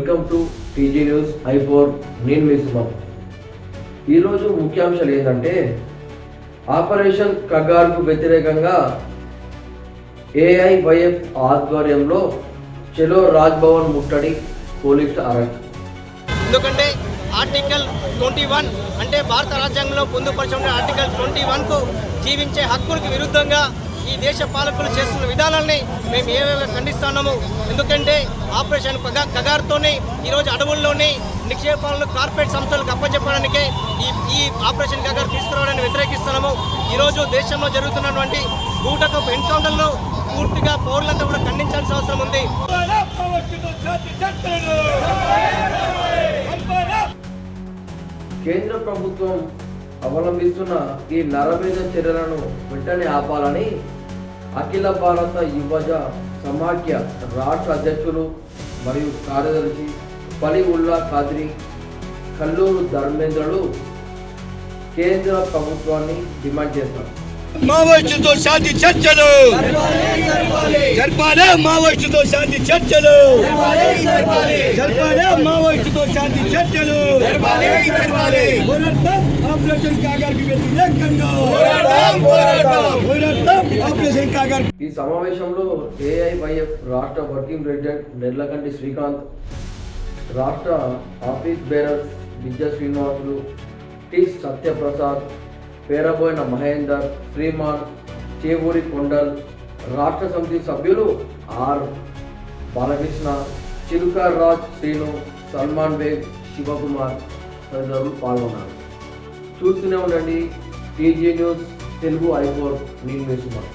Welcome to TG news I4 నేను మీ సుమన్. ఈరోజు ముఖ్యాంశాలు ఏంటంటే ఆపరేషన్ కగార్కు వ్యతిరేకంగా AIYF ఆధ్వర్యంలో చలో రాజ్భవన్ ముట్టడి, పోలీసుల అరెస్ట్. ఎందుకంటే ఆర్టికల్ 21 అంటే భారత రాజ్యాంగంలో పొందుపరిచిన ఆర్టికల్ 21కు జీవించే హక్కులకు విరుద్ధంగా ఈ దేశ పాలకులు చేస్తున్న విధానాన్ని మేము ఏవేవి ఖండిస్తున్నాము. ఎందుకంటే ఆపరేషన్ కగార్తోనే ఈరోజు అడవుల్లోని నిక్షేపాలను కార్పొరేట్ సంస్థలకు అప్పచెప్పడానికే ఈ ఆపరేషన్ కగార్ తీసుకురావడాన్ని వ్యతిరేకిస్తున్నాము. ఈరోజు దేశంలో జరుగుతున్నటువంటి బూటకపు ఎన్కౌంటర్లో పూర్తిగా పౌరులంతా కూడా ఖండించాల్సిన అవసరం ఉంది. కేంద్ర ప్రభుత్వం అవలంబిస్తున్న ఈ నరమేధ చర్యలను వెంటనే ఆపాలని అఖిల భారత యువజ సమాఖ్య రాష్ట్ర అధ్యక్షులు మరియు కార్యదర్శి పలివుల్లా ఖాద్రి, కల్లూరు ధర్మేంద్రలు కేంద్ర ప్రభుత్వాన్ని డిమాండ్ చేస్తారు. మావోయిస్టులతో శాంతి చర్చలు జరపాలి, మావోయిస్టులతో శాంతి చర్చలు జరపాలి, మావోయిస్టులతో శాంతి చర్చలు ఆపరేషన్ కాగార్కి వ్యతిరేకంగా ఆపరేషన్ కాగార్. ఈ సమావేశంలో AIYF రాష్ట్ర వర్కింగ్ ప్రెసిడెంట్ నెర్లకంటి శ్రీకాంత్, రాష్ట్ర ఆఫీస్ బేరర్స్ విద్యా శ్రీనివాసులు, టి సత్యప్రసాద్, పేరబోయిన మహేందర్, శ్రీమాన్, చేవూరి కొండల్, రాష్ట్ర సమితి సభ్యులు ఆర్ బాలకృష్ణ, చిలుకర్ రాజ్, శ్రీను, సల్మాన్ బేగ్, శివకుమార్ తదితరులు పాల్గొన్నారు. చూస్తూనే ఉండండి టీజీ న్యూస్ తెలుగు I4 నేను మీ సుమన్.